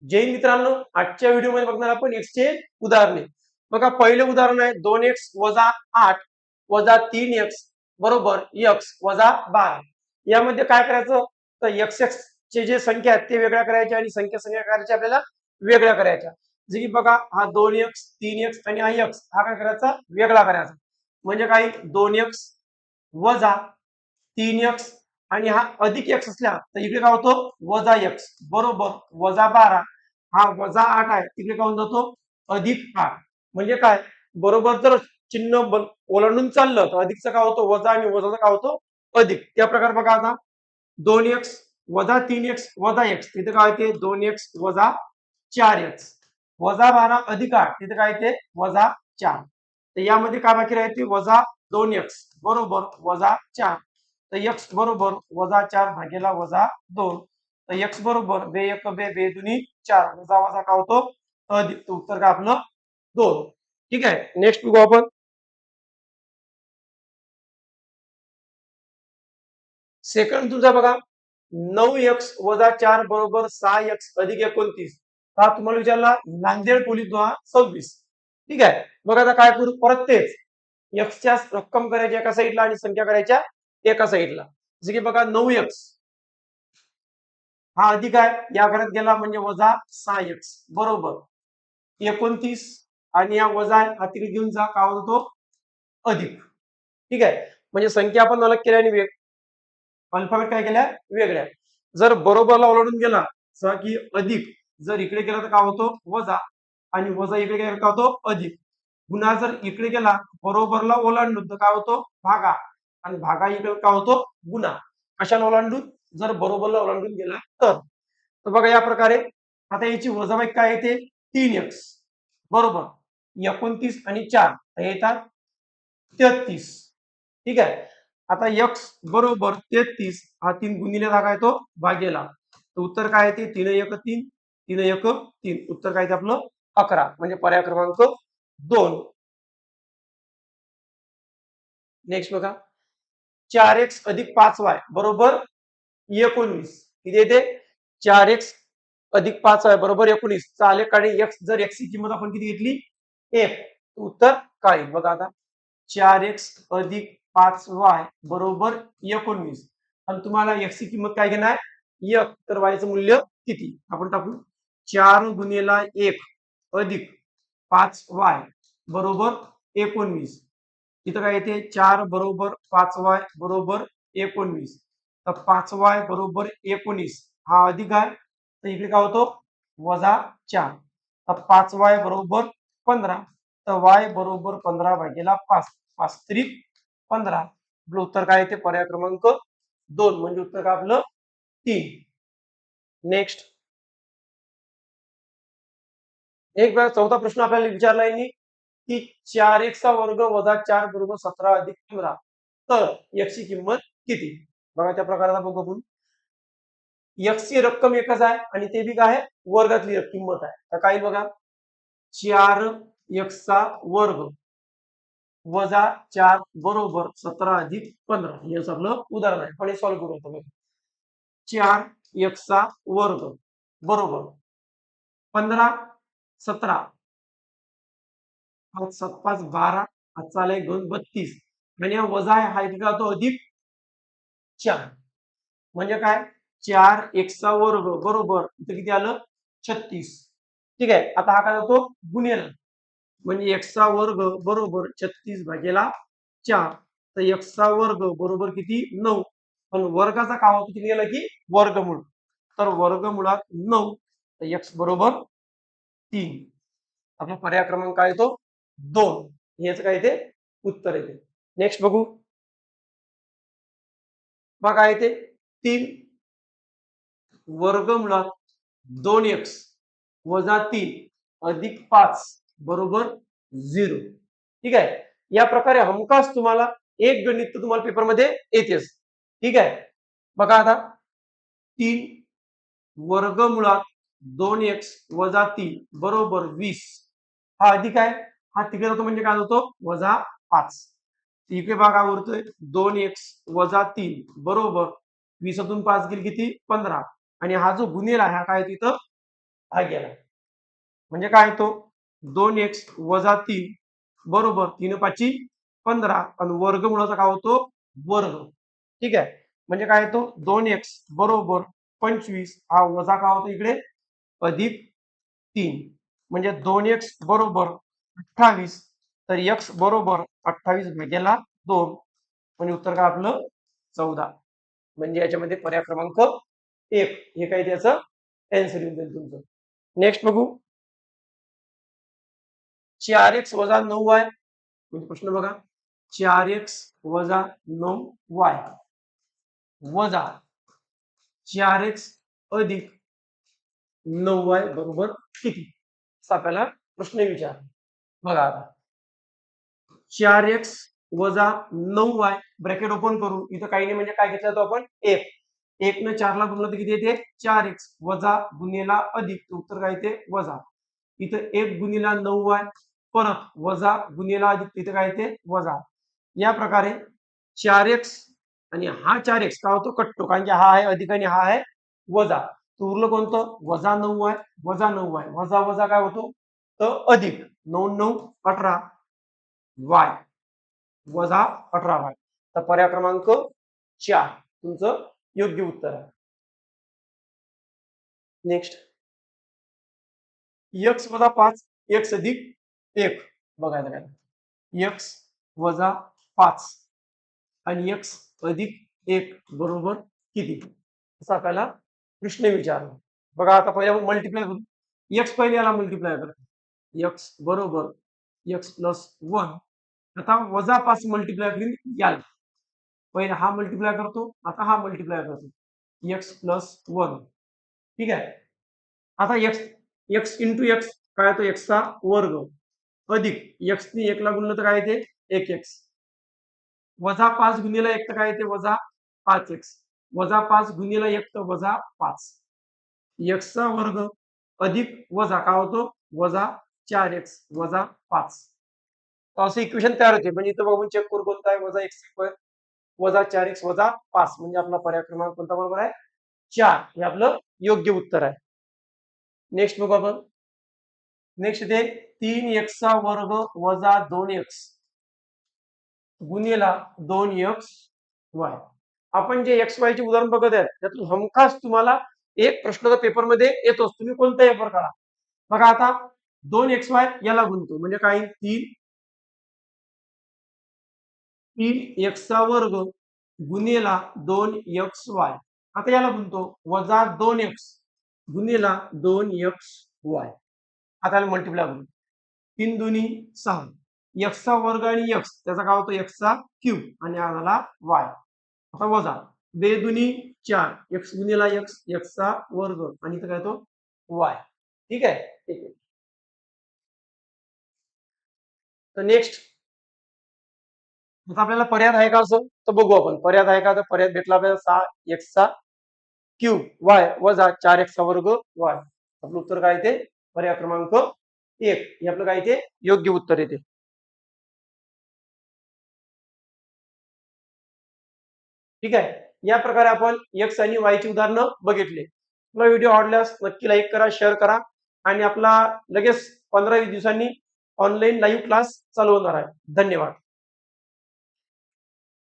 जय हिंद मित्रांनो, आजच्या व्हिडिओमध्ये बघणार आपण एक्सचे उदाहरणे. बघा, पहिले उदाहरण आहे 2x वजा 8 वजा 3x बरोबर x वजा 12. यामध्ये काय करायचं तर x चे जे संख्या आहेत ते वेगळ्या करायच्या आणि संख्या करायच्या आपल्याला वेगळ्या करायच्या. जे की बघा, हा 2x 3x आणि हा x हा काय करायचा वेगळा करायचा. म्हणजे काय 2x वजा 3x आणि हा अधिक x असल्या तर इकडे काय होतो वजा x बरोबर वजा 12. हा वजा 8 आहे तिकडे काय होऊन जातो अधिक 8. म्हणजे काय बरोबर जर चिन्ह ओलांडून चाललं तर अधिकचा काय होतो वजा आणि वजाचा काय होतो अधिक. त्या प्रकार बघा आता 2x वजा 3x वजा x तिथे काय होते 2x वजा 4x वजा 12 अधिक 8 तिथे काय ते वजा 4. तर यामध्ये काय बाकी राहते वजा 2x बरोबर वजा 4. तर x बरोबर वजा 4 भागेला वजा 2. तर x बरोबर बे एक बे बे दुनी 4 वजा वजा काय होतो अधिक. तर उत्तर काय आपलं 2. ठीक आहे, नेक्स्ट बघू आपण. सेकंड तुमचा बघा 9x वजा 4 बरोबर 6x अधिक 29. हा तुम्हाला विचारला नांदेड पोलीस 26. ठीक आहे, बघा आता काय करू परत तेच एक्सच्या रक्कम करायच्या एका साईडला आणि संख्या करायच्या एका साईडला. जसे की बघा 9x हा अधिक आहे या घरात गेला म्हणजे वजा 6x बरोबर 29 आणि या वजा हा तिकडे घेऊन जा काय होतो अधिक. ठीक आहे, म्हणजे संख्या आपण अलग केल्या आणि अल्फाबेट काय केल्या वेगळ्या. जर बरोबरला ओलांडून गेला की अधिक, जर इकडे गेला तर काय होतो वजा आणि वजा इकडे गेला काय होतो अधिक. गुन्हा जर इकडे गेला बरोबरला ओलांडून तर काय होतो भागा आणि भागा इकडे काय होतो गुन्हा. कशाला ओलांडून जर बरोबरला ओलांडून गेला तर बघा या प्रकारे. आता याची वजाबाकी काय येते 3x बरोबर 29 आणि 4 येतात 33. ठीक आहे, आता x बरोबर 33 हा 3 गुणिले भागा येतो भागेला. तर उत्तर काय येते 3 1 3 3 1 3. उत्तर काय येते आपलं 11 म्हणजे पर्याय क्रमांक 2. नेक्स्ट बघा 4x अधिक 5y बरोबर 19. किती येते 4x अधिक 5y बरोबर 19. चालेल आणि x जर x ची किंमत आपण किती घेतली 1. उत्तर काय बघा आता 4x अधिक 5y बरोबर 19 आणि तुम्हाला x ची किंमत काय घेणार 1 तर y चं मूल्य किती आपण टाकू 4 गुणिले 1 अधिक 5y बरोबर 19. इथं काय येते 4 बरोबर 5y बरोबर 19. तर 5y बरोबर 19 हा अधिक आहे तर इकडे काय होतो वजा 4. तर 5y बरोबर 15. तर y बरोबर 15 भागेला 5 5 त्रिक 15. आपलं उत्तर काय येते पर्याय क्रमांक 2 म्हणजे उत्तर काय आपलं 3. नेक्स्ट एक वेळा चौथा प्रश्न आपल्याला विचारला आहे की 4x चा वर्ग वजा 4 बरोबर 17 अधिक 15. तर x ची किंमत किती बघा त्या प्रकाराचा बघू आपण. x ची रक्कम एकच आहे आणि ते बी काय आहे वर्गातली किंमत आहे. तर काही बघा 4x चा वर्ग वजा 4 बरोबर 17 अधिक 15. हे आपलं उदाहरण आहे पण हे सॉल्व्ह करू आपण. 4x चा वर्ग बरोबर 15 17 5 7 5 12 हातचा आलाय 2 32 आणि हा वजा आहे हा इथे जातो अधिक 4. म्हणजे काय 4x चा वर्ग बरोबर इथे किती आलं 36. ठीक आहे, आता हा काय होतो गुणिले म्हणजे x चा वर्ग बरोबर 36 भागेला 4. तर x चा वर्ग बरोबर किती 9. पण वर्गाचा काय होतो किती गेला की वर्गमूळ. तर वर्गमुळात 9 तर x बरोबर 3. आपला पर्याय क्रमांक काय येतो 2. हेच काय ते उत्तर येते. नेक्स्ट बघू बघा येते 3 वर्गमुळात 2x वजा 3 अधिक 5 बरोबर 0. ठीक आहे, या प्रकारे हमखास तुम्हाला एक गणित तुम्हाला पेपरमध्ये येतेच. ठीक आहे, बघा आता 3 वर्गमुळात 2x वजा 3 बरोबर 20. हा अधिक आहे हा तिकडे जातो म्हणजे काय होतो वजा 5. इकडे बघा उरतोय 2x वजा 3 बरोबर 20तून 5 गेली किती 15 आणि हा जो गुणिले आहे हा काय तिथं हा गेला. म्हणजे काय तो 2x वजा 3 बरोबर 3 पाची 15 आणि वर्गमुळाचा काय होतो वर्ग. ठीक आहे. म्हणजे काय तो 2x बरोबर 25 हा वजा काय होतो इकडे अधिक 3 म्हणजे 2x बरोबर 28 तर x बरोबर 28 भागिले 2 म्हणजे उत्तर काय आपलं 14. म्हणजे याच्यामध्ये पर्याय क्रमांक 1 हे काय त्याचं आन्सर येऊन जाईल तुमचं. नेक्स्ट बघू 4x वजा 9y म्हणजे प्रश्न बघा 4x वजा 9y वजा 4x अधिक 9y बरोबर किती असा आपल्याला प्रश्न विचार. बघा आता 4x वजा 9y ब्रॅकेट ओपन करू इथं काही नाही म्हणजे काय घेतलं तो आपण 1 1 न 4 ला गुणलं तर किती येते 4x वजा गुणिला अधिक उत्तर काय येते वजा इथं 1 गुणिला 9y परत वजा गुणिला अधिक तिथे काय येते वजा. या प्रकारे 4x आणि हा 4x काय होतो कटतो कारण की हा आहे अधिक आणि हा आहे वजा. उरलं कोणतं वजा 9y वजा 9y वजा वजा काय होतो तर अधिक 9 9 18 y वजा 18y तर पर्याय क्रमांक 4 तुमचं योग्य उत्तर आहे. नेक्स्ट x वजा 5 x अधिक 1 बघायला काय x वजा 5 आणि x अधिक 1 बरोबर किती असं आपल्याला प्रश्न विचारला. बघा आता पहिले मल्टिप्लाय करू x पहिले याला मल्टिप्लाय करा x बरोबर x प्लस 1 आता वजा 5 मल्टिप्लाय करीन याला पहिले हा मल्टिप्लाय करतो आता हा मल्टिप्लाय करतो x प्लस 1 ठीक आहे. आता x इंटू एक्स काय येतो x चा वर्ग अधिक x ने 1 ला गुणलं तर काय येते 1x वजा 5 गुणिला 1 तर काय येते वजा 5x वजा 5 गुणिला 1 तर वजा 5 x चा वर्ग अधिक वजा काय होतो वजा 4x वजा 5 असं इक्वेशन तयार होते. म्हणजे इथं बघून चेक करू कोणता आहे वजा x स्क्वेअर वजा 4x वजा 5 म्हणजे आपला पर्याय क्रमांक कोणता बरोबर आहे 4 हे आपलं योग्य उत्तर आहे. नेक्स्ट बघू आपण नेक्स्ट ते 3x चा वर्ग वजा 2x गुणिला 2xy आपण जे एक्स वाय चे उदाहरण बघत आहे त्यातून हमखास तुम्हाला एक प्रश्न पेपरमध्ये येतोच तुम्ही कोणताही पेपर काढा. बघा आता 2xy याला गुणतो म्हणजे काय 3x चा वर्ग गुणिला 2xy आता याला गुणतो वजा 2x गुणिला 2xy आता याला मल्टिप्लाय करू 3 दुनी 6 x चा वर्ग आणि x त्याचा काय होतो x चा क्यूब आणि हा झाला y आता वजा 2 दुनी 4 x गुणिला x x चा वर्ग आणि इथं काय तो y ठीक आहे. ठीक आहे तर नेक्स्ट आता आपल्याला पर्याय आहे का असं तर बघू आपण पर्याय आहे का तर पर्याय भेटला आपल्याला 6x चा क्यूब y वजा 4x चा वर्ग y आपलं उत्तर काय येते पर्याय क्रमांक 1 हे आपलं काय येते योग्य उत्तर येते. ठीक आहे या प्रकारे आपण x आणि y ची उदाहरणं बघितले. तुला व्हिडिओ आवडल्यास नक्की लाईक करा शेअर करा आणि आपला लगेच 15-20 दिवसांनी ऑनलाईन लाईव्ह क्लास चालू होणार आहे. धन्यवाद.